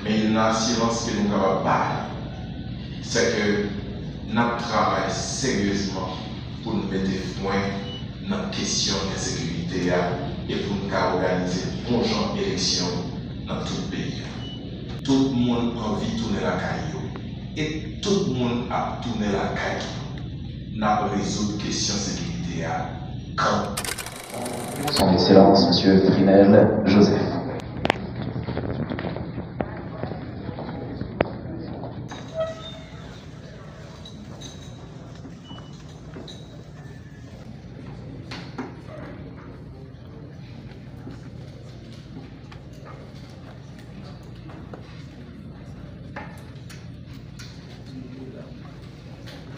Mais une assurance que nous avons pas, c'est que nous travaillons sérieusement pour nous mettre fin dans la question de sécurité et pour nous organiser bon genre d'élection dans tout le pays. Tout le monde a envie de tourner la caille et tout le monde a tourné la caille. Nous avons résoudre la question de sécurité quand Son Excellence, Monsieur Frinel Joseph.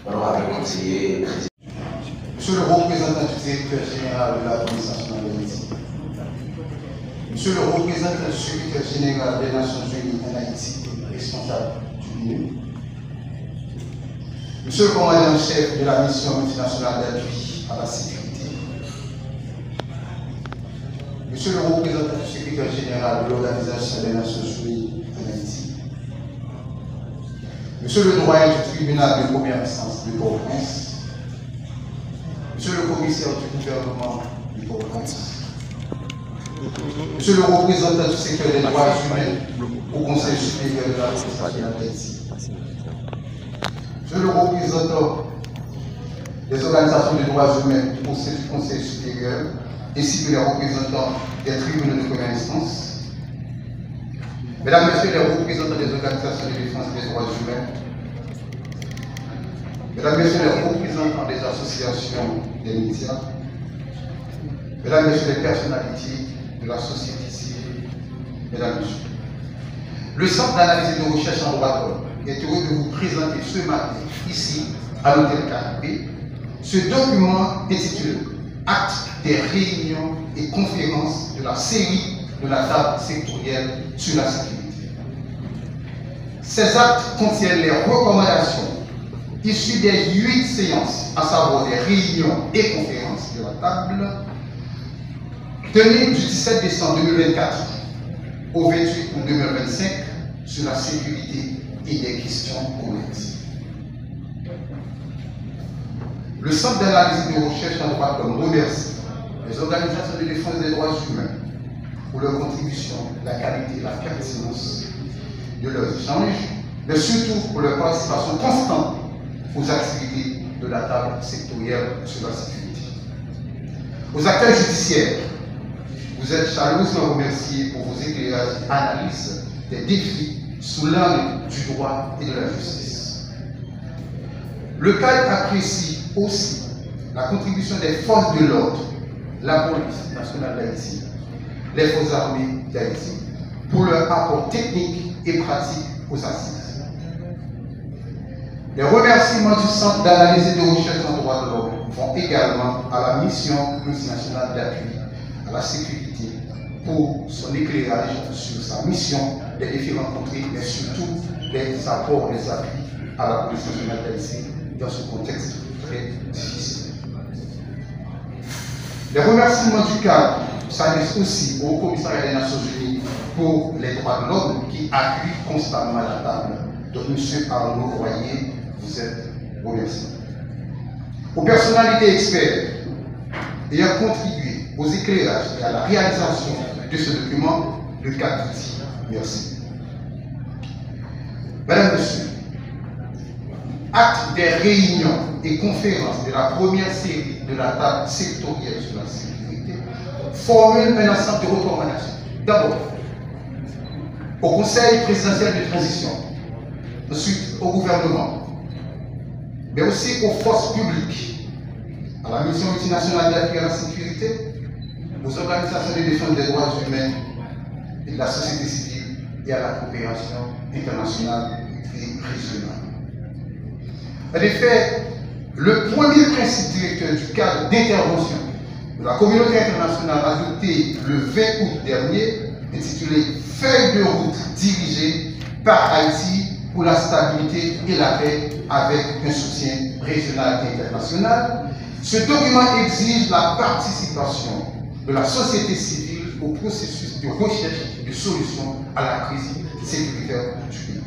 Honorable conseiller président. Monsieur le représentant du directeur général de la Police nationale de Haïti, Monsieur le représentant du secrétaire général des Nations Unies en Haïti, responsable du MINU, Monsieur le commandant-chef de la mission multinationale d'appui à la sécurité, Monsieur le représentant du secrétaire général de l'Organisation des Nations Unies en Haïti, Monsieur le doyen du tribunal de première instance de Port-au-Prince, Monsieur le commissaire du gouvernement du Port-au-Prince, Monsieur le représentant du secteur des droits humains au Conseil supérieur de la Police nationale d'Haïti, Monsieur le représentant des organisations des droits humains du Conseil supérieur, ainsi que les représentants des tribunaux de première instance, Mesdames, Messieurs les représentants des organisations de défense des droits humains, Mesdames, Messieurs les représentants des associations des médias, Mesdames, Messieurs les personnalités de la société civile, Mesdames, Messieurs, le Centre d'analyse et de recherche en droit de l'homme est heureux de vous présenter ce matin, ici, à l'hôtel Caribé, ce document intitulé Acte des réunions et conférences de la série de la table sectorielle sur la sécurité. Ces actes contiennent les recommandations issues des 8 séances, à savoir des réunions et conférences de la table, tenues du 17 décembre 2024 au 28 août 2025 sur la sécurité et des questions connexes. Le Centre d'analyse et de recherche en droit de l'homme remercie les organisations de défense des droits humains pour leur contribution, la qualité et la pertinence de leurs échanges, mais surtout pour leur participation constante aux activités de la table sectorielle sur la sécurité. Aux acteurs judiciaires, vous êtes chaleureusement remerciés pour vos éclairages et analyses des défis sous l'angle du droit et de la justice. Le cadre apprécie aussi la contribution des forces de l'ordre, la police nationale d'Haïti, les forces armées d'Haïti, pour leur apport technique et pratique aux assises. Les remerciements du Centre d'analyse et de recherche en droit de l'homme vont également à la mission multinationale d'appui à la sécurité pour son éclairage sur sa mission des différentes contrées, mais surtout les apports, les appuis à la police nationale d'Haïti dans ce contexte très difficile. Les remerciements du cadre s'adressent aussi au Commissariat des Nations Unies pour les droits de l'homme qui appuie constamment la table. Donc, M. Arnaud Royer, vous êtes remercié. Aux personnalités expertes ayant contribué aux éclairages et à la réalisation de ce document, le cadre dit merci. Mesdames, Messieurs, acte des réunions et conférences de la première série de la table sectorielle sur la sécurité formule un ensemble de recommandations. D'abord, au Conseil présidentiel de transition, ensuite au gouvernement, mais aussi aux forces publiques, à la mission multinationale d'appui à la sécurité, aux organisations de défense des droits humains et de la société civile et à la coopération internationale et régionale. En effet, le premier principe directeur du cadre d'intervention de la communauté internationale adopté le 20 août dernier, intitulé Feuille de route dirigée par Haïti pour la stabilité et la paix avec un soutien régional et international, ce document exige la participation de la société civile au processus de recherche de solutions à la crise sécuritaire du pays.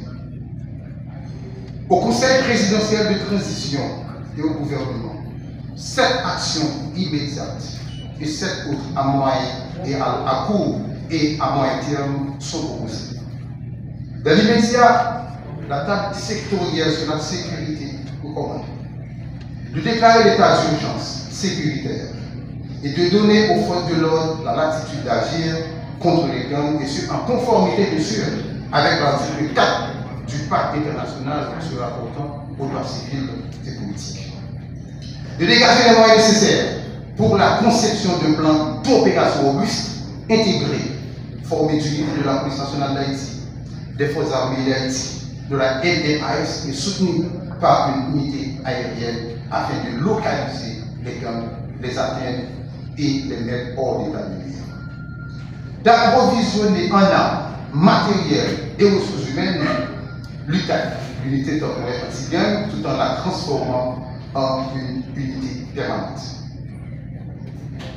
Au Conseil présidentiel de transition et au gouvernement, 7 actions immédiates et 7 autres à moyen et à court et à moyen terme sont proposées. Dans l'immédiat, la table sectorielle sur la sécurité recommande de déclarer l'état d'urgence sécuritaire et de donner aux forces de l'ordre la latitude d'agir contre les gangs et ce en conformité bien sûr avec l'article 4 du pacte international se rapportant aux droits civils et politiques. De dégager les moyens nécessaires pour la conception d'un plan d'opération robuste, intégré, formé d'unités de la police nationale d'Haïti, des forces armées d'Haïti, de la LDAS et soutenu par une unité aérienne afin de localiser les gangs, les atteindre et les mettre hors d'état de nuire. D'approvisionner en armes, matériel et ressources humaines l'UTAC, l'unité temporaire anti-gang, tout en la transformant en une unité permanente.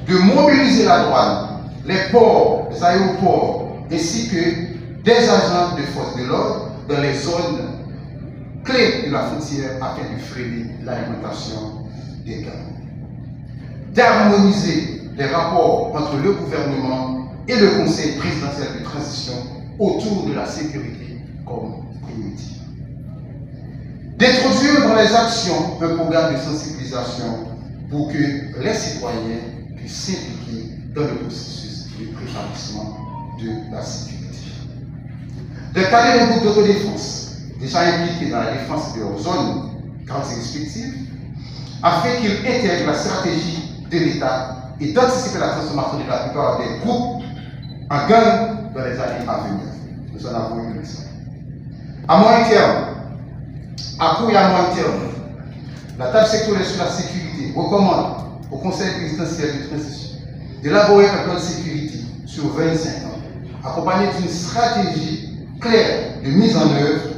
De mobiliser la douane, les ports, les aéroports, ainsi que des agents de force de l'ordre dans les zones clés de la frontière afin de freiner l'alimentation des gangs. D'harmoniser les rapports entre le gouvernement et le Conseil présidentiel de transition autour de la sécurité comme priorité. D'introduire dans les actions un programme de sensibilisation pour que les citoyens puissent s'impliquer dans le processus de préétablissement de la sécurité. De caler les groupes d'autodéfense déjà impliqués dans la défense de leur zone quartier respective afin qu'ils intègrent la stratégie de l'État et d'anticiper la transformation de la plupart des groupes en gang dans les années à venir. Nous en avons eu l'exemple. À moyen terme, à court et à moyen terme, la table sectorielle sur la sécurité recommande au Conseil présidentiel de transition d'élaborer un plan de sécurité sur 25 ans, accompagné d'une stratégie claire de mise en œuvre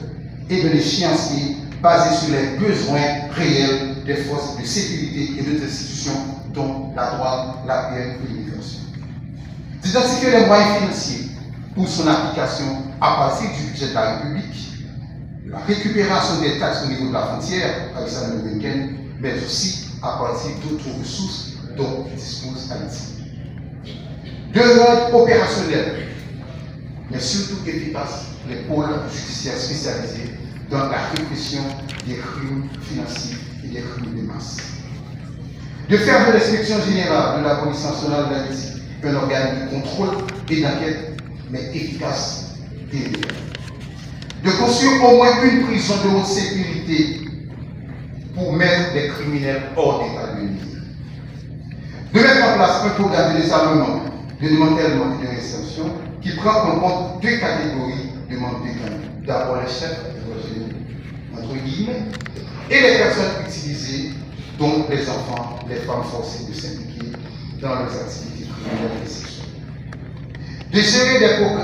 et de l'échéancier basé sur les besoins réels des forces de sécurité et d'autres institutions dont la douane, la l'APN et l'immigration. D'identifier les moyens financiers pour son application à partir du budget de la République, la récupération des taxes au niveau de la frontière haïtiano-américaine, mais aussi à partir d'autres ressources dont dispose Haïti. De l'ordre opérationnel, mais surtout efficace, les pôles judiciaires spécialisés dans la répression des crimes financiers et des crimes de masse. De faire de l'inspection générale de la police nationale d'Haïti un organe de contrôle et d'enquête, mais efficace et réel. De construire au moins une prison de haute sécurité pour mettre des criminels hors d'état de nuire. De mettre en place un programme de désarmement, de démantèlement et de réinsertion qui prend en compte 2 catégories de membres de gang. D'abord les chefs, entre guillemets, et les personnes utilisées, dont les enfants, les femmes forcées de s'impliquer dans les activités criminelles et sexuelles. De gérer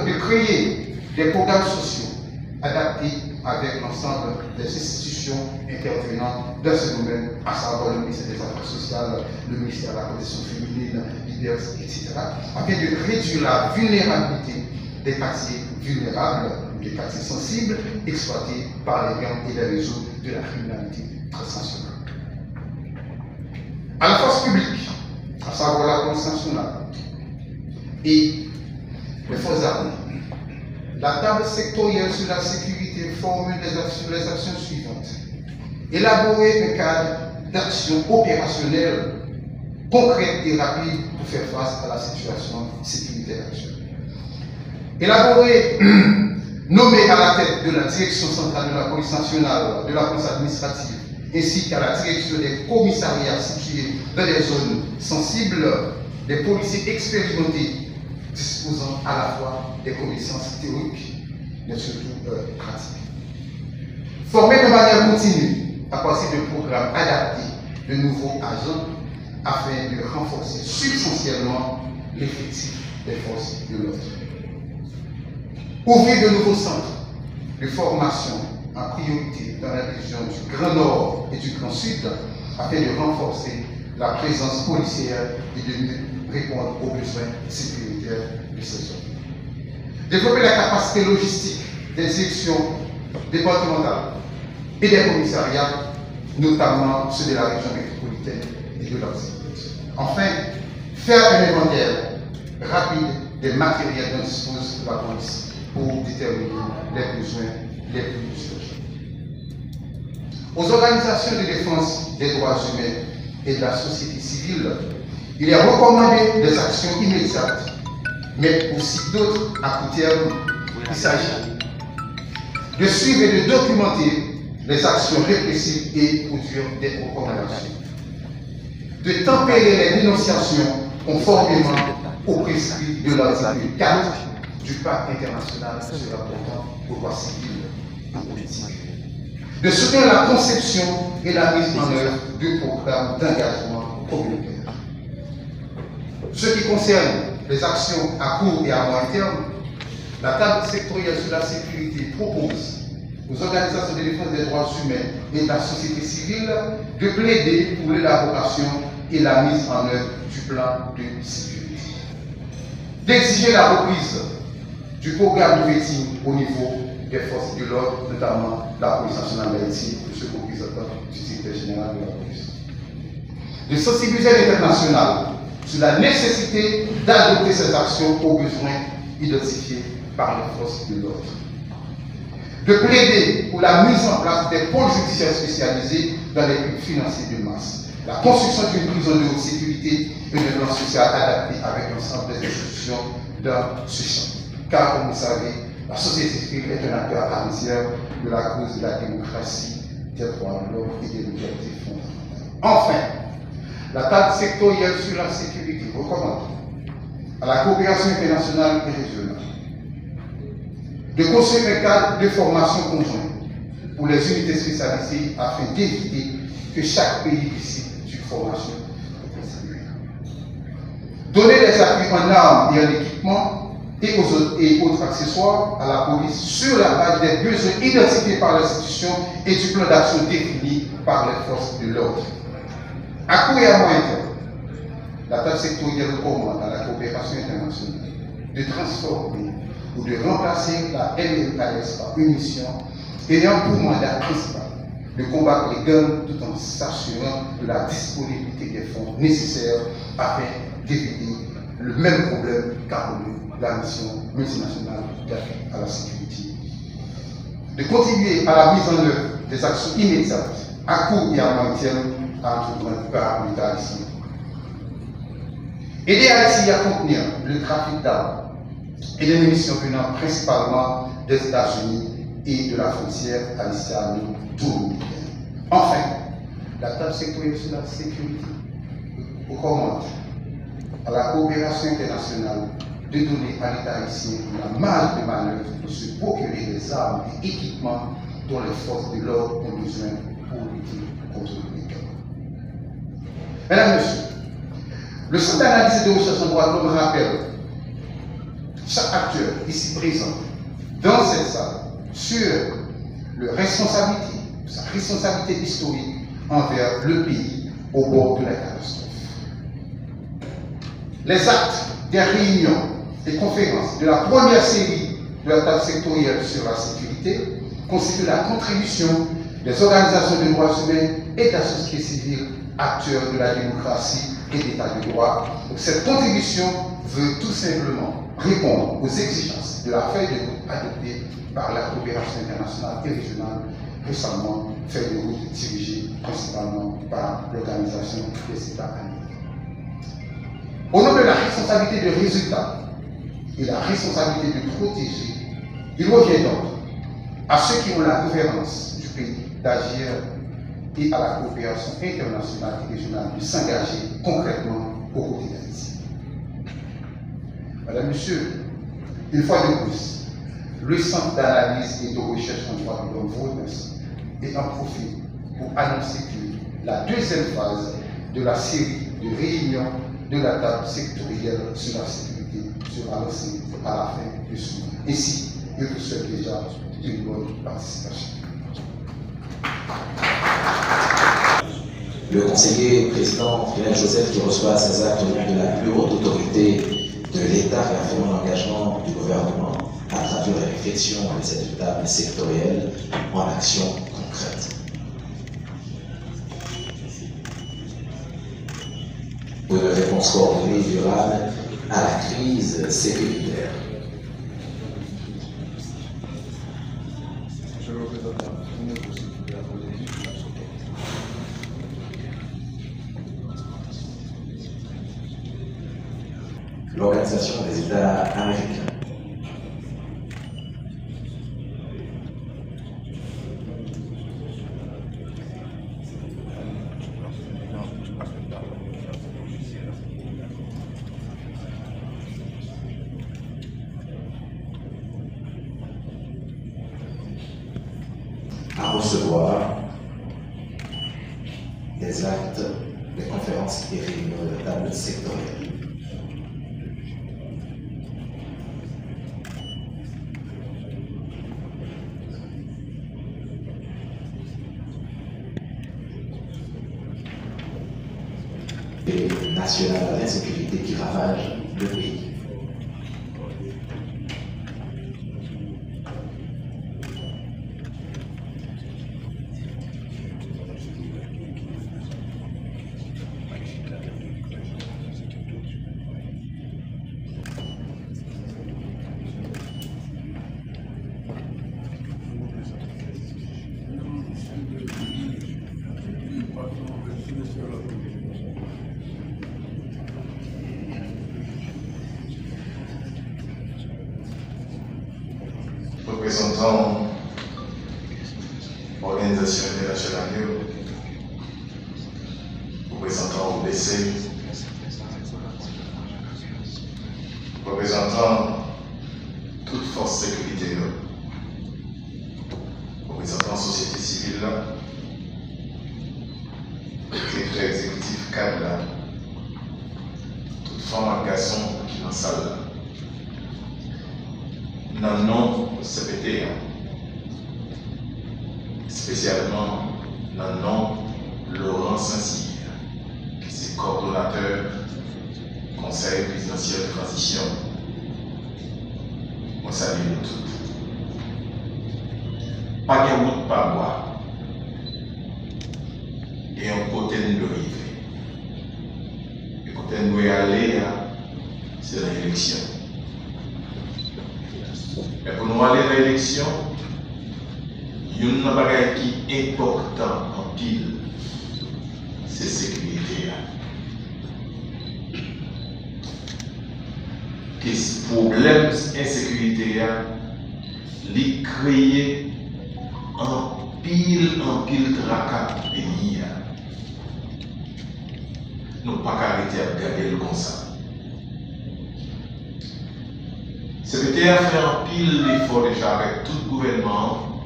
de créer des programmes sociaux adaptés avec l'ensemble des institutions intervenant dans ce domaine, à savoir le ministère des Affaires sociales, le ministère de la Protection féminine, l'IDERS, etc., afin de réduire la vulnérabilité des quartiers vulnérables, des quartiers sensibles, exploités par les gangs et les réseaux de la criminalité transnationale. À la force publique, à savoir la police nationale et les forces armées, la table sectorielle sur la sécurité formule les actions suivantes. Élaborer un cadre d'action opérationnelle concrète et rapide pour faire face à la situation sécuritaire actuelle. Élaborer, nommer à la tête de la direction centrale de la police nationale, de la police administrative, ainsi qu'à la direction des commissariats situés dans les zones sensibles, des policiers expérimentés disposant à la fois des connaissances théoriques, mais surtout pratiques. Former de manière continue, à partir de programmes adaptés, de nouveaux agents, afin de renforcer substantiellement l'effectif des forces de l'ordre. Ouvrir de nouveaux centres de formation en priorité dans la région du Grand Nord et du Grand Sud, afin de renforcer la présence policière et de répondre aux besoins sécuritaires de ces zones. Développer la capacité logistique des élections départementales et des commissariats, notamment ceux de la région métropolitaine et de leurs équipes. Enfin, faire un inventaire rapide des matériels dont dispose la police pour déterminer les besoins les plus urgents. Aux organisations de défense des droits humains et de la société civile, il est recommandé des actions immédiates, mais aussi d'autres à court terme. Il s'agit de suivre et de documenter les actions répressives et produire des recommandations, de tempérer les dénonciations conformément aux prescrits de l'article 4 du Pacte international sur la aux droits civils et politiques, de soutenir la conception et la mise en œuvre de programmes d'engagement communautaire. Ce qui concerne les actions à court et à moyen terme, la table sectorielle sur la sécurité propose aux organisations de défense des droits humains et de la société civile de plaider pour l'élaboration et la mise en œuvre du plan de sécurité, d'exiger la reprise du programme de vetting au niveau des forces de l'ordre, notamment la police nationale d'Haïti, le second représentant du directeur général de la police, de sensibiliser l'international sur la nécessité d'adopter ces actions aux besoins identifiés par les forces de l'ordre, de plaider pour la mise en place des pôles judiciaires spécialisés dans les buts financiers de masse, la construction d'une prison de haute sécurité et de plan social adapté avec l'ensemble des institutions dans ce champ. Car, comme vous savez, la société civile est un acteur à part entière de la cause de la démocratie, des droits de l'homme et des libertés fondamentales. Enfin, la table sectorielle sur la sécurité recommande à la coopération internationale et régionale de construire un cadre de formation conjoint pour les unités spécialisées afin d'éviter que chaque pays décide d'une formation continue. Donner des appuis en armes et en équipement et autres accessoires à la police sur la base des besoins identifiés par l'institution et du plan d'action défini par les forces de l'ordre. À court et à moyen terme, la table sectorielle recommande à la coopération internationale de transformer ou de remplacer la MLKS par une mission ayant pour mandat principal de combattre les gangs tout en s'assurant de la disponibilité des fonds nécessaires afin d'éviter le même problème qu'a connu la mission multinationale d'appui à la sécurité. De contribuer à la mise en œuvre des actions immédiates à court et à moyen terme à entreprendre par l'État haïtien. Aider Haïti à contenir le trafic d'armes et les munitions venant principalement des États-Unis et de la frontière haïtiano-dominicaine. Enfin, la table sectorielle sur la sécurité recommande à la coopération internationale de donner à l'État haïtien la marge de manœuvre pour se procurer des armes et équipements dont les forces de l'ordre ont besoin pour lutter contre les gangs. Mesdames, Messieurs, le Centre d'analyse et de recherche en droit de l'homme rappelle chaque acteur ici présent dans cette salle sur sa responsabilité historique envers le pays au bord de la catastrophe. Les actes des réunions et conférences de la première série de la table sectorielle sur la sécurité constituent la contribution des organisations de droits humains et de la société civile, acteurs de la démocratie et de l'état de droit. Donc, cette contribution veut tout simplement répondre aux exigences de la feuille de route adoptée par la coopération internationale et régionale, récemment feuille de route dirigée principalement par l'Organisation des États américains. Au nom de la responsabilité de résultat et la responsabilité de protéger, il revient donc à ceux qui ont la gouvernance du pays d'agir et à la coopération internationale et régionale de s'engager concrètement aux côtés d'Haïti. Madame, Monsieur, une fois de plus, le Centre d'analyse et de recherche en droit de l'homme vous remercie et en profite pour annoncer que la deuxième phase de la série de réunions de la table sectorielle sur la sécurité sera lancée à la fin de ce mois. Ainsi, je vous souhaite déjà une bonne participation. Le conseiller président Frinel Joseph qui reçoit ses actes au nom de la plus haute autorité de l'État réaffirme l'engagement du gouvernement à travers traduire les réflexions de cette table sectorielle en actions concrètes. Pour une réponse coordonnée et durable à la crise sécuritaire. L'Organisation des États américains. À recevoir des actes, des conférences et réunions de table sectorielle. Et nationale à l'insécurité qui ravage le pays. Représentant l'Organisation internationale, représentant OBC, représentant toute force sécurité, représentant société civile, secrétaire exécutif cadre, toute femme et garçon qui dans la salle. Dans le nom CPT, spécialement dans le nom Laurent Saint-Cyr, qui est coordonnateur du Conseil présidentiel de transition. On salue nous toutes. Pas de route, pas bois. Et un côté de rive. Et côté de nous aller, c'est l'élection. Mais pour nous aller à l'élection, il y a un bagage qui est important en pile, c'est la sécurité. Le problème d'insécurité, il crée en pile tracas du pays. Nous ne pouvons pas arrêter à regarder comme ça. CPT a fait un pile d'efforts déjà avec tout le gouvernement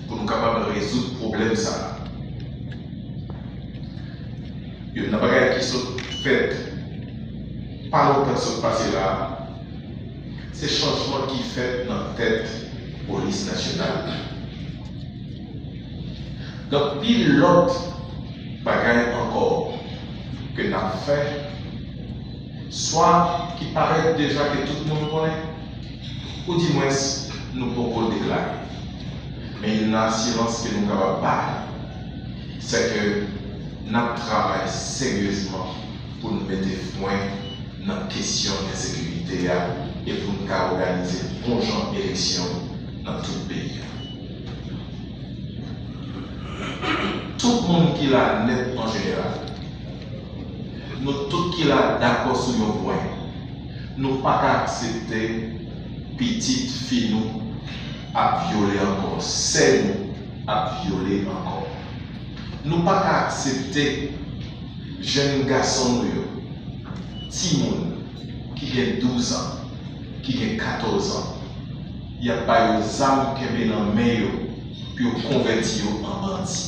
pour nous capables de résoudre le problème. Il y a une bagaille qui sont faites pas longtemps ce passé là. C'est le changement qui fait dans la tête de la police nationale. Donc, pile l'autre bagaille encore que nous avons fait. Soit qui paraît déjà que tout le monde connaît, ou du moins nous pouvons le déclarer. Mais une assurance que nous avons pas, c'est que nous travaillons sérieusement pour nous mettre fin dans la question de l'insécurité et pour nous organiser bon genre d'élection dans tout le pays. Tout le monde qui l'a net en général, nous tous qui là d'accord sur un point, nous ne pouvons pas accepter petite fille nous à violer encore, c'est nous à violer encore. Nous ne pouvons pas accepter jeunes garçons, Timon, qui a 12 ans, qui a 14 ans, il n'y a pas de âmes qui viennent dans le main pour convertir en bandits.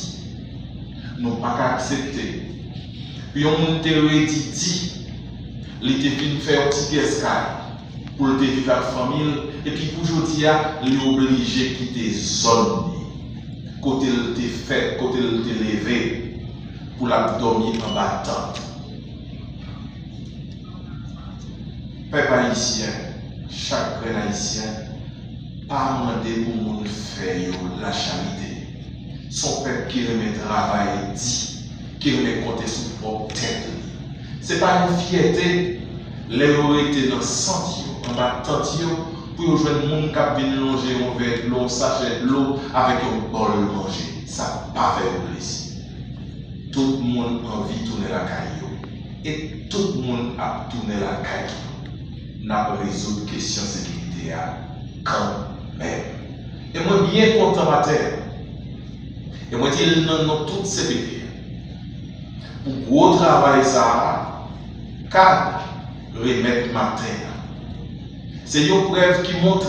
Nous ne pouvons pas accepter. Puis on te dit, il était venu faire un petit escale pour le vivre avec la famille, et puis pour aujourd'hui, il est obligé de quitter la zone. Côté il te fait, côté il te levé, pour la dormir en battant. Peuple haïtien, chaque haïtien, pas demander pour moun faire la charité. Son peuple qui remet travail dit, qui remet compter sur propre tête. Ce n'est pas une fierté, les été dans le sentier, en bas de tente, pour jouer le monde qui vient longer un verre de l'eau, un sachet de l'eau avec un bol de manger. Ça n'a pas fait plaisir. Tout le monde a envie de tourner la caillou. Et tout le monde a tourné la caillou. N'a pas résoudre la question de sécurité quand même. Et moi, bien content ma terre. Et moi, je dis dans toutes ces pays. Pour gros travail, ça, car remettre ma terre. C'est une preuve qui montre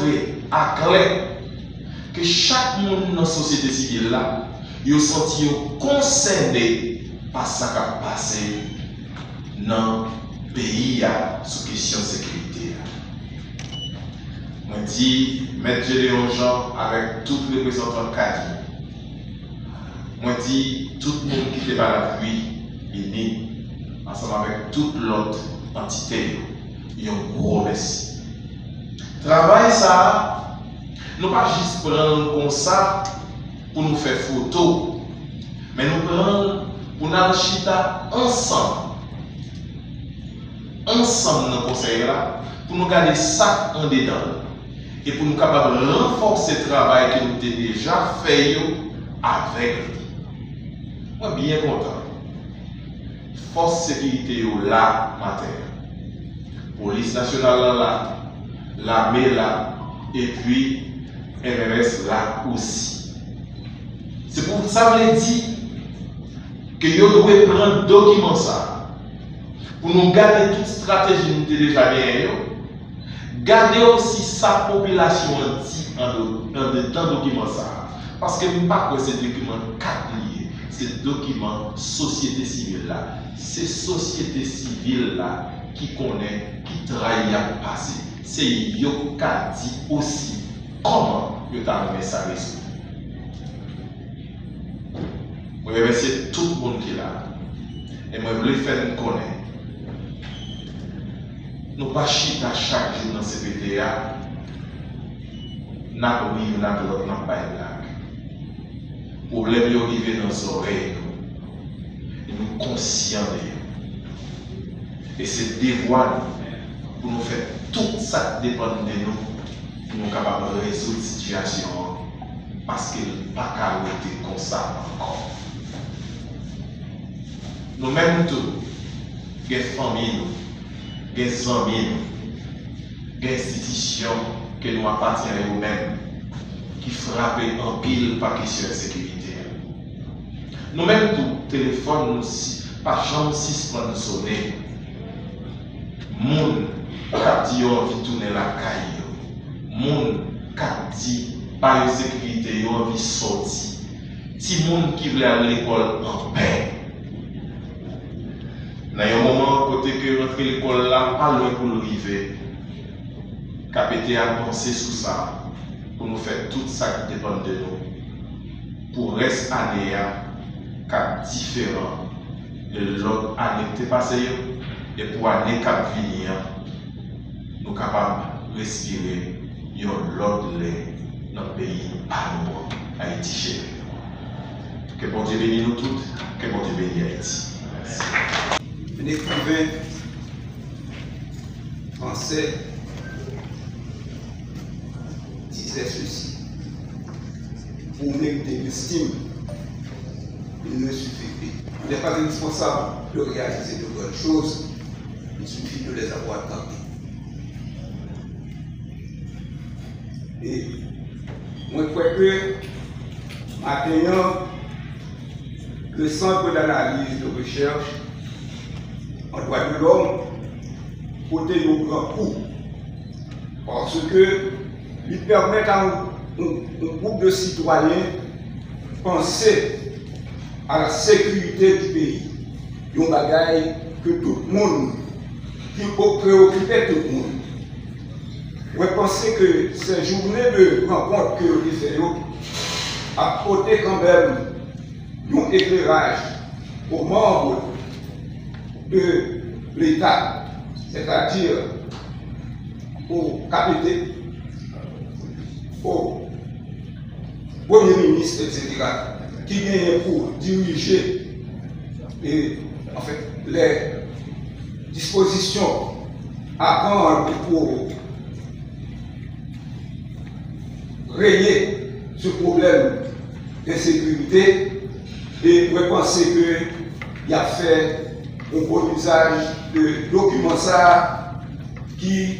à clair que chaque monde dans la société civile là, il senti concerné par ce qui a passé dans le pays sous question de sécurité. Je dis, M. Gédéon Jean avec tout le représentant Kadi. Je dis, tout le monde qui était là depuis, il ensemble avec toute l'autre entité. Il y a un gros merci. Travail ça, nous pas juste prendre comme ça pour nous faire photo, mais nous prenons pour nous chita ensemble dans le conseil là, pour nous garder ça en dedans et pour nous capables de renforcer le travail que nous avons déjà fait avec lui. Moi bien content. Force sécurité là, matin. Police nationale là. L'armée là, et puis MMS là aussi. C'est pour ça que je dis que vous devez prendre le document ça pour nous garder toute stratégie nous déjà bien. Garder aussi sa population dans le document ça. Parce que je ne sais pas que c'est document 4 liés. C'est document société civile là. C'est société civile là qui connaît, qui travaille à passer. C'est eux qui dit aussi comment ils ont mis ça résoudre. Je remercie tout le monde qui est là. Et je voulais faire nous connaître. Nous ne pas chita chaque jour dans ce PTA. Nous n'avons oui, nous n'avons pas de blague. Le problème est arrivé dans nos oreilles. Et nous sommes conscients de eux. Et c'est devoir pour nous faire tout ça qui dépend de nous, pour nous capables de résoudre la situation, parce qu'il n'est pas qu'à être comme ça encore. Nous-mêmes tous, des familles, des amis, des institutions que nous appartenons nous-mêmes, qui frappent en pile par question de sécurité. Nous-mêmes tous, téléphone, nous, pas chambre 6 pour nous sonner. Moun qui dit envie de tourner la caille, moun qui dit par sécurité, envie de sortir, ti moun qui veut aller à l'école en paix. Dans un moment, côté que rentrer l'école là, pas loin pour l'arriver, KPT a pensé sur ça, pour nous faire tout ça qui dépend de nous, pour rester année cap différent de l'autre année qui est passée. Et pour l'année qui venir, nous sommes capables de respirer l'autre lait dans le pays à nous, Haïti chérie. Que bon Dieu bénisse nous toutes, que bon Dieu bénisse Haïti. Merci. Un écrivain français disait ceci: pour mériter l'estime, il ne suffit plus. Il n'est pas indispensable de réaliser de bonnes choses. Il suffit de les avoir tentées. Et moi, je crois que maintenant, le centre d'analyse de recherche en droit de l'homme côté nos grands coups, parce que il permet à un groupe de citoyens de penser à la sécurité du pays. Il y a un bagage que tout le monde qui préoccupait tout le monde. Je pense que ces journées de rencontre que vous fait apporté quand même un éclairage aux membres de l'État, c'est-à-dire au KPT, au Premier ministre, etc., qui vient pour diriger et, en fait, les dispositions à prendre pour régler ce problème d'insécurité, et je pense qu'il a fait un bon usage de documents ça qui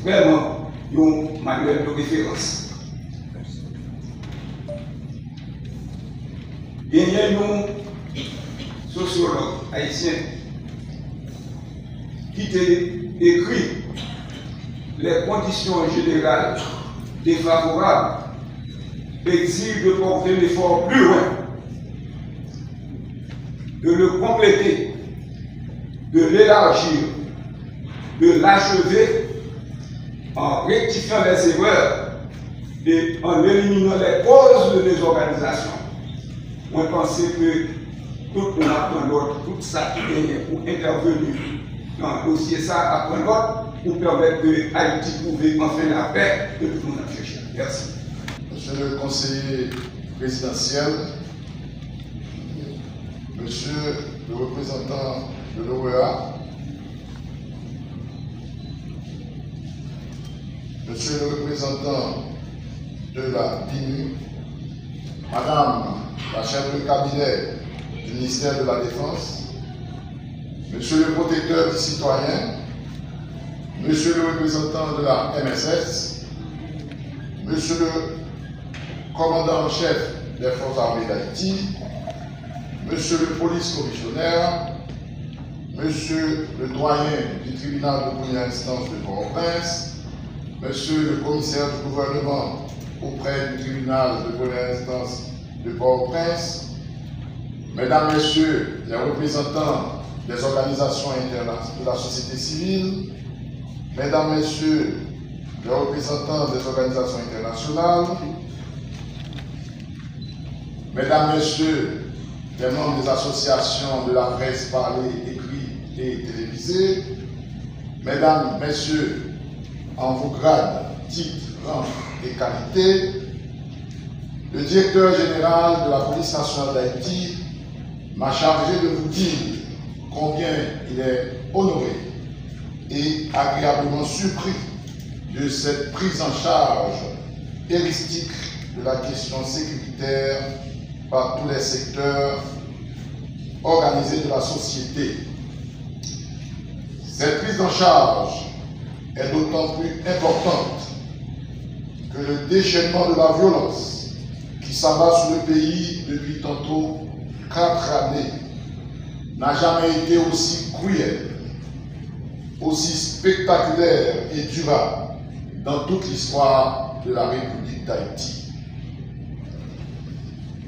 vraiment un manuel de référence. Il y a un sociologue haïtien qui a écrit les conditions générales défavorables exigent de porter l'effort plus loin, de le compléter, de l'élargir, de l'achever en rectifiant les erreurs et en éliminant les causes de désorganisation. On pensait que tout le monde apprend l'autre, tout ça qui est pour intervenir dans le dossier, ça apprend l'autre pour permettre que Haïti trouve enfin la paix que tout le monde a cherché. Merci. Monsieur le conseiller présidentiel, monsieur le représentant de l'OEA, monsieur le représentant de la BINU, madame la chef de cabinet du ministère de la Défense, monsieur le protecteur des citoyens, monsieur le représentant de la MSS, monsieur le commandant en chef des forces armées d'Haïti, monsieur le police commissionnaire, monsieur le doyen du tribunal de première instance de Port-au-Prince, monsieur le commissaire du gouvernement auprès du tribunal de première instance de Port-au-Prince, mesdames, messieurs les représentants des organisations internationales de la société civile, mesdames, messieurs les représentants des organisations internationales, mesdames, messieurs les membres des associations de la presse parlée, écrite et télévisée, mesdames, messieurs, en vos grades, titres, rangs et qualités, le directeur général de la police nationale d'Haïti m'a chargé de vous dire combien il est honoré et agréablement surpris de cette prise en charge holistique de la question sécuritaire par tous les secteurs organisés de la société. Cette prise en charge est d'autant plus importante que le déchaînement de la violence qui s'abat sur le pays depuis tantôt 4 années n'a jamais été aussi cruel, aussi spectaculaire et durable dans toute l'histoire de la République d'Haïti.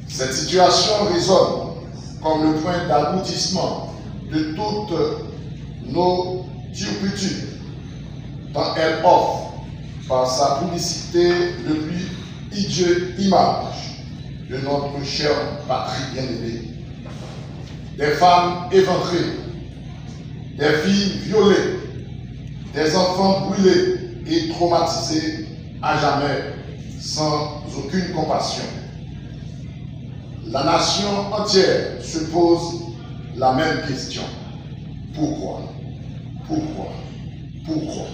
Cette situation résonne comme le point d'aboutissement de toutes nos turpitudes, tant elle offre par sa publicité le plus hideux image de notre chère patrie bien-aimée. Des femmes éventrées, des filles violées, des enfants brûlés et traumatisés à jamais, sans aucune compassion. La nation entière se pose la même question. Pourquoi? Pourquoi? Pourquoi?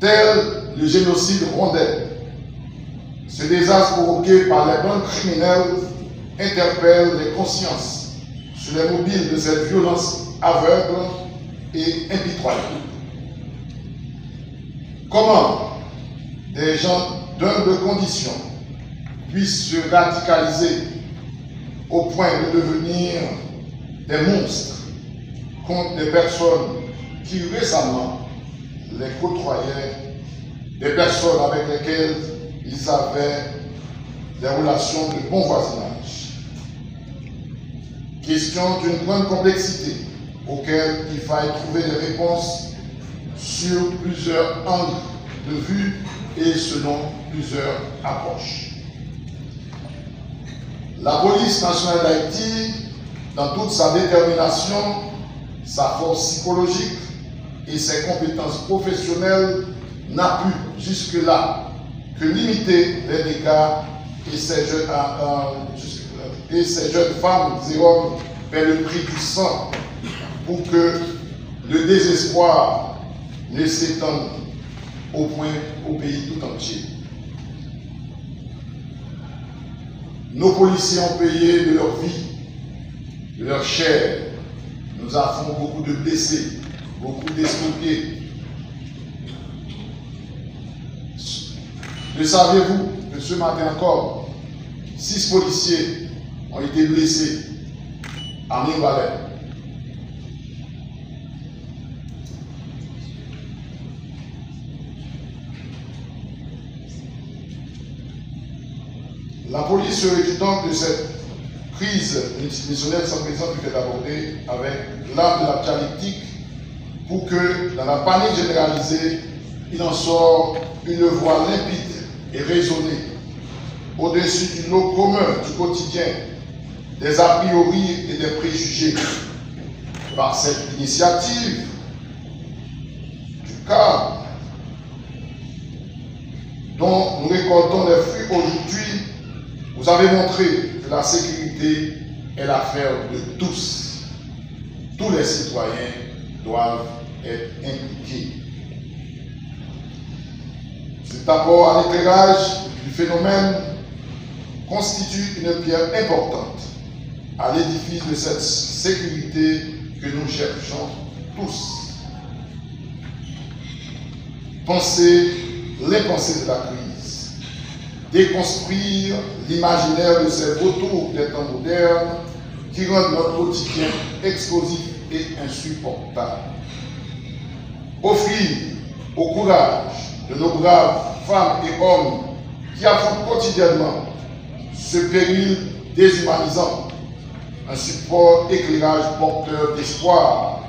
Tel le génocide rwandais, ce désastre provoqué par les bandes criminelles interpelle les consciences sur les mobiles de cette violence aveugle et impitoyable. Comment des gens d'humbles conditions puissent se radicaliser au point de devenir des monstres contre des personnes qui récemment les côtoyaient, des personnes avec lesquelles ils avaient des relations de bon voisinage. Question d'une grande complexité auquel il faille trouver des réponses sur plusieurs angles de vue et selon plusieurs approches. La police nationale d'Haïti, dans toute sa détermination, sa force psychologique et ses compétences professionnelles, n'a pu jusque-là que limiter les dégâts et ces jeunes femmes et hommes paient le prix du sang pour que le désespoir ne s'étende au pays tout entier. Nos policiers ont payé de leur vie, de leur chair. Nous avons beaucoup de blessés, beaucoup d'estropiés. Le saviez-vous que ce matin encore, 6 policiers ont été blessés à Mine-Valais. La police serait donc de cette crise institutionnelle sans précédent peut être abordée avec l'art de la dialectique pour que, dans la panique généralisée, il en sort une voie limpide et raisonnée, au-dessus du lot commun du quotidien, des a priori et des préjugés. Par cette initiative du cadre dont nous récoltons les fruits aujourd'hui, vous avez montré que la sécurité est l'affaire de tous. Tous les citoyens doivent être impliqués. Cet apport à l'éclairage du phénomène constitue une pierre importante à l'édifice de cette sécurité que nous cherchons tous. Penser les pensées de la crise, déconstruire l'imaginaire de ces vautours des temps modernes qui rendent notre quotidien explosif et insupportable. Offrir au courage de nos braves femmes et hommes qui affrontent quotidiennement ce péril déshumanisant un support éclairage porteur d'espoir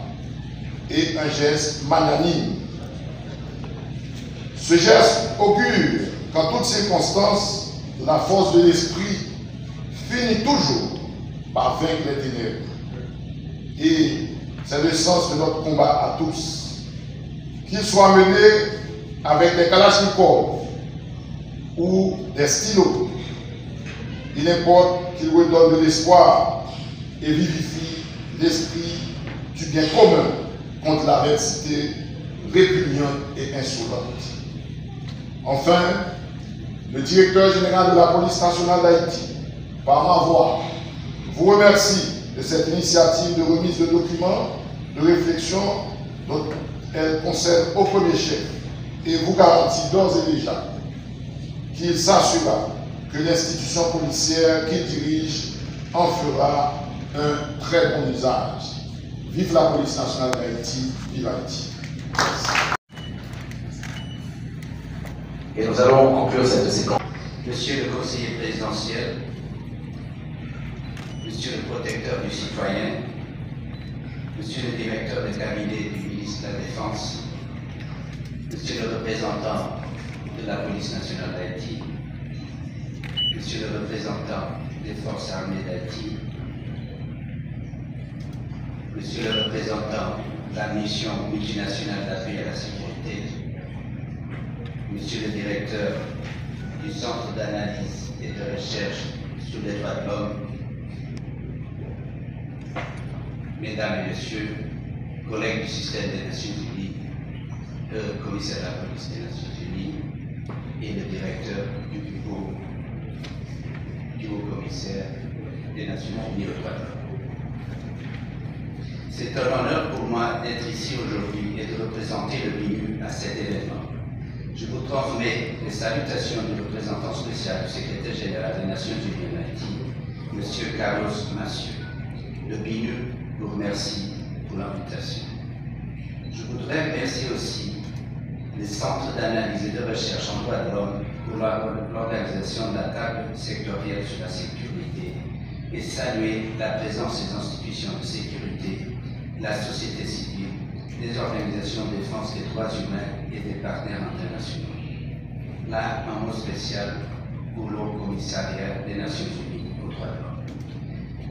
et un geste magnanime. Ce geste augure qu'en toutes circonstances, la force de l'esprit finit toujours par vaincre les ténèbres. Et c'est le sens de notre combat à tous. Qu'il soit mené avec des kalachnikovs ou des stylos, il importe qu'il redonne de l'espoir et vivifie l'esprit du bien commun contre l'adversité répugnante et insolente. Enfin, le directeur général de la police nationale d'Haïti, par ma voix, vous remercie de cette initiative de remise de documents, de réflexion dont elle concerne au premier chef et vous garantit d'ores et déjà qu'il s'assurera que l'institution policière qu'il dirige en fera un très bon usage. Vive la police nationale d'Haïti, vive Haïti. Et nous allons conclure cette séquence. Monsieur le conseiller présidentiel, Monsieur le protecteur du citoyen, Monsieur le directeur de cabinet du ministre de la Défense, Monsieur le représentant de la police nationale d'Haïti, Monsieur le représentant des forces armées d'Haïti, Monsieur le représentant de la mission multinationale d'appui à la sécurité, Monsieur le directeur du Centre d'analyse et de recherche sur les droits de l'homme, Mesdames et Messieurs, collègues du système des Nations Unies, le commissaire de la police des Nations Unies et le directeur du bureau du haut-commissaire des Nations Unies aux droits de l'homme. C'est un honneur pour moi d'être ici aujourd'hui et de représenter le BINU à cet événement. Je vous transmets les salutations du représentant spécial du secrétaire général des Nations Unies en Haïti, M. Carlos Massieu. Le BINU vous remercie pour l'invitation. Je voudrais remercier aussi les centres d'analyse et de recherche en droits de l'homme pour l'organisation de la table sectorielle sur la sécurité et saluer la présence des institutions de sécurité, la société civile, des organisations de défense des droits humains et des partenaires internationaux. Là, un mot spécial pour le commissariat des Nations Unies aux droits de l'homme.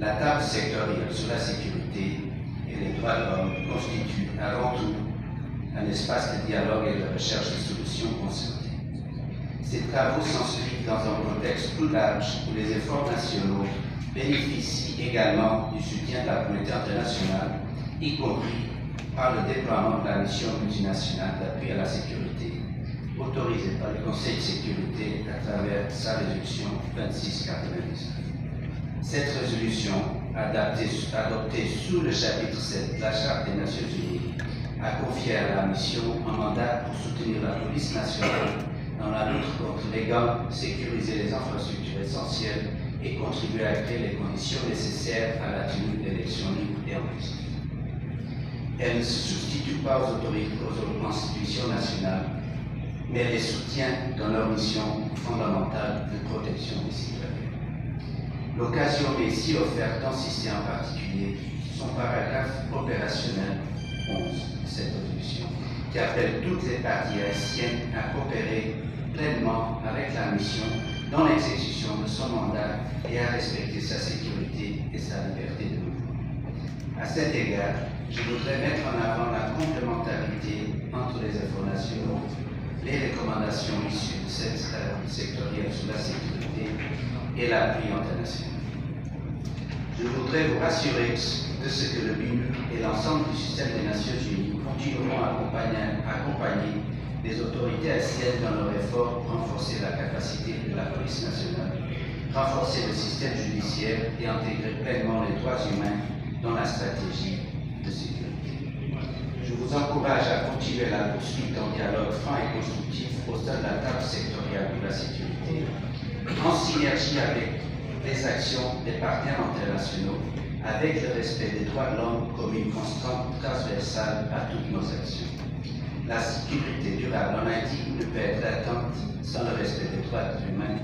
La table sectorielle sur la sécurité et les droits de l'homme constitue avant tout un espace de dialogue et de recherche de solutions concertées. Ces travaux s'inscrivent dans un contexte plus large où les efforts nationaux bénéficient également du soutien de la communauté internationale, y compris par le déploiement de la mission multinationale d'appui à la sécurité, autorisée par le Conseil de sécurité à travers sa résolution 2699. Cette résolution, adoptée sous le chapitre 7 de la Charte des Nations Unies, a confié à la mission un mandat pour soutenir la police nationale dans la lutte contre les gangs, sécuriser les infrastructures essentielles et contribuer à créer les conditions nécessaires à la tenue d'élections libres et inclusives. Elle ne se substitue pas aux institutions nationales, mais les soutient dans leur mission fondamentale de protection des citoyens. L'occasion m'est ici offerte d'insister en particulier sur son paragraphe opérationnel 11 de cette résolution, qui appelle toutes les parties haïtiennes à coopérer pleinement avec la mission dans l'exécution de son mandat et à respecter sa sécurité et sa liberté de mouvement. À cet égard, je voudrais mettre en avant la complémentarité entre les efforts nationaux, les recommandations issues de cette stratégie sectorielle sur la sécurité et l'appui international. Je voudrais vous rassurer de ce que le BINU et l'ensemble du système des Nations Unies continueront à accompagner les autorités haïtiennes dans leur effort pour renforcer la capacité de la police nationale, renforcer le système judiciaire et intégrer pleinement les droits humains dans la stratégie de sécurité. Je vous encourage à continuer la poursuite d'un dialogue franc et constructif au sein de la table sectorielle de la sécurité, en synergie avec les actions des partenaires internationaux, avec le respect des droits de l'homme comme une constante transversale à toutes nos actions. La sécurité durable en Haïti ne peut être atteinte sans le respect des droits humains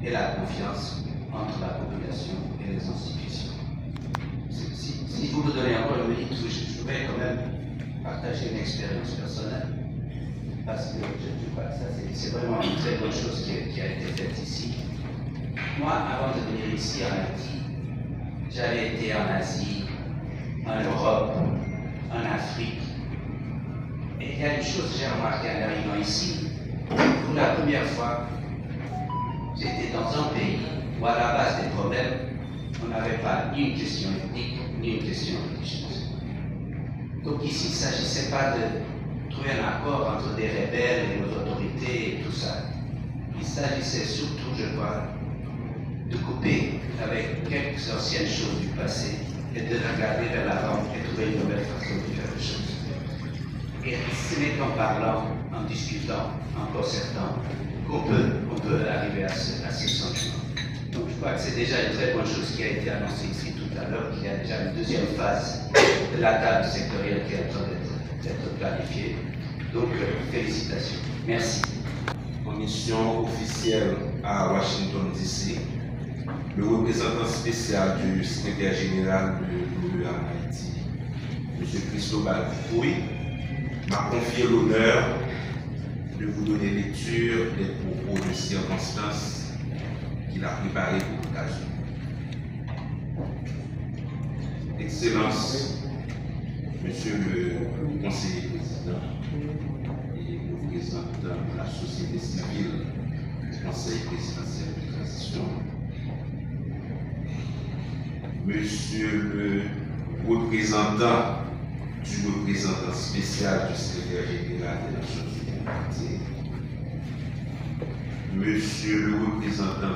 et la confiance entre la population et les institutions. Si vous me donnez encore une minute, je vais quand même partager une expérience personnelle, parce que je crois que ça c'est vraiment une très bonne chose qui a été faite ici. Moi, avant de venir ici en Haïti, j'avais été en Asie, en Europe, en Afrique. Et il y a une chose que j'ai remarqué en arrivant ici. Pour la première fois, j'étais dans un pays où à la base des problèmes, on n'avait pas ni une question ethnique, ni une question religieuse. Donc ici, il ne s'agissait pas de trouver un accord entre des rebelles et nos autorités et tout ça. Il s'agissait surtout, je crois, de couper avec quelques anciennes choses du passé et de regarder vers l'avant et trouver une nouvelle façon de faire les choses. Et ce n'est qu'en parlant, en discutant, en concertant, qu'on peut arriver à ce sentiment. Donc je crois que c'est déjà une très bonne chose qui a été annoncée ici tout à l'heure, qu'il y a déjà une deuxième phase de la table sectorielle qui est en train d'être planifiée. Donc félicitations. Merci. En mission officielle à Washington DC, le représentant spécial du secrétaire général de l'ONU en Haïti, M. Cristobal Fouy, m'a confié l'honneur de vous donner lecture des propos de circonstances qu'il a préparés pour l'occasion. Excellence, Monsieur le conseiller président et le représentant de la société civile du Conseil présidentiel de transition, Monsieur le représentant du représentant spécial du secrétaire général des Nations Unies, Monsieur le représentant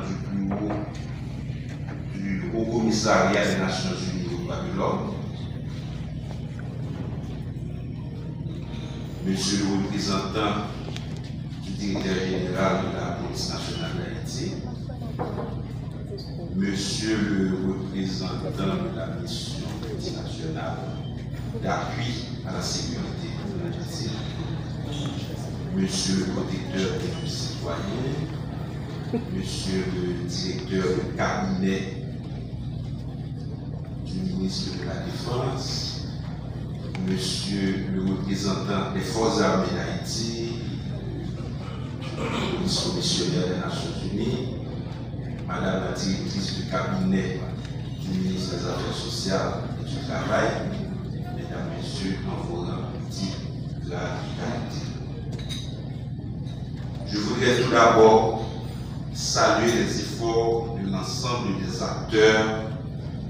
du Haut Commissariat des Nations Unies aux droits de l'homme, Monsieur le représentant du directeur général de la police nationale d'Haïti, Monsieur le représentant de la mission multinationale d'appui à la sécurité de l'Haïti, Monsieur le protecteur des citoyens, Monsieur le directeur de cabinet du ministre de la Défense, Monsieur le représentant des Forces armées d'Haïti, le police commissionnaire des Nations Unies, Madame la directrice du cabinet du ministre des Affaires sociales et du Travail, Mesdames, Messieurs, en vos rangs, petits, grands, qualité. Je voudrais tout d'abord saluer les efforts de l'ensemble des acteurs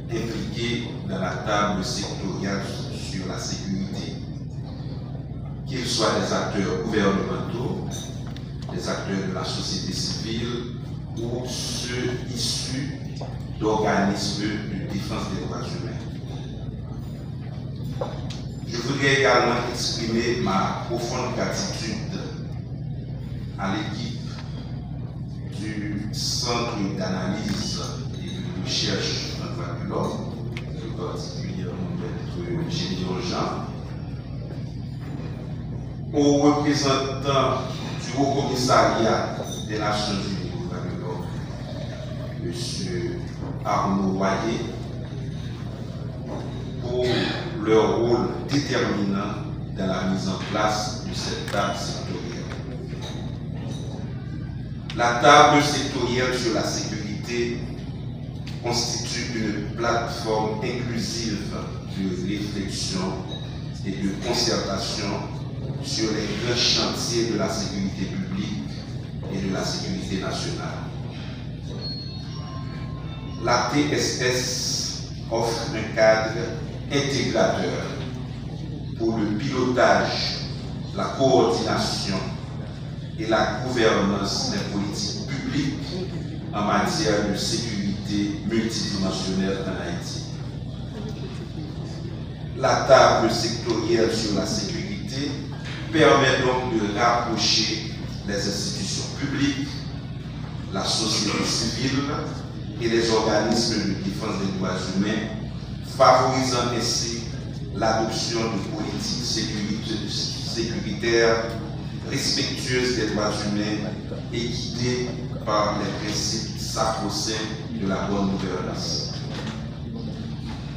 impliqués dans la table sectorielle sur la sécurité, qu'ils soient des acteurs gouvernementaux, des acteurs de la société civile ou ceux issus d'organismes de défense des droits humains. Je voudrais également exprimer ma profonde gratitude à l'équipe du Centre d'analyse et de recherche en droits de l'homme, plus particulièrement Maître Gédéon Jean, aux représentants du Haut Commissariat des Nations Unies aux droits de l'homme, M. Arnaud Royer, pour leur rôle déterminant dans la mise en place de cette table sectorielle. La table sectorielle sur la sécurité constitue une plateforme inclusive de réflexion et de concertation sur les grands chantiers de la sécurité publique et de la sécurité nationale. La TSS offre un cadre intégrateur pour le pilotage, la coordination et la gouvernance des politiques publiques en matière de sécurité multidimensionnelle en Haïti. La table sectorielle sur la sécurité permet donc de rapprocher les institutions publiques, la société civile et les organismes de défense des droits humains, favorisant ainsi l'adoption de politiques sécuritaires respectueuses des droits humains et guidées par les principes sacro-saints de la bonne gouvernance.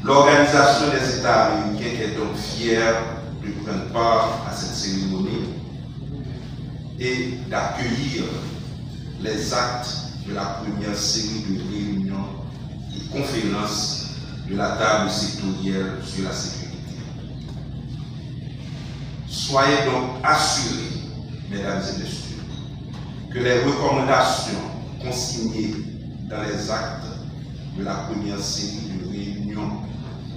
L'Organisation des États américains est donc fière de prendre part à cette cérémonie et d'accueillir les actes de la première série de réunions et conférences de la table sectorielle sur la sécurité. Soyez donc assurés, mesdames et messieurs, que les recommandations consignées dans les actes de la première série de réunions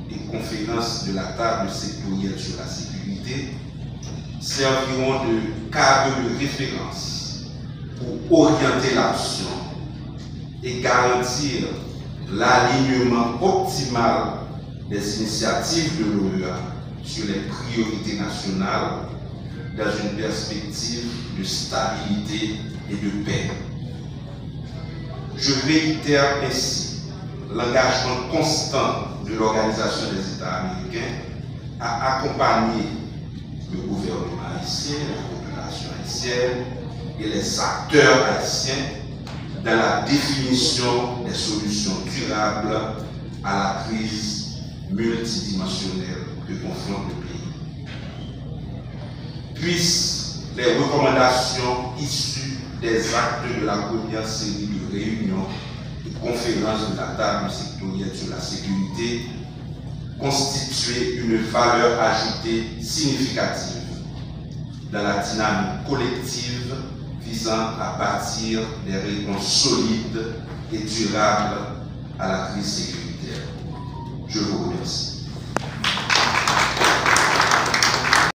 et conférences de la table sectorielle sur la sécurité serviront de cadre de référence pour orienter l'action et garantir l'alignement optimal des initiatives de l'OEA sur les priorités nationales dans une perspective de stabilité et de paix. Je réitère ainsi l'engagement constant de l'Organisation des États américains à accompagner le gouvernement haïtien, la population haïtienne et les acteurs haïtiens dans la définition des solutions durables à la crise multidimensionnelle que confronte le pays. Puissent les recommandations issues des actes de la première série de réunions et conférences de la table sectorielle sur la sécurité constituer une valeur ajoutée significative dans la dynamique collective visant à bâtir des réponses solides et durables à la crise sécuritaire. Je vous remercie.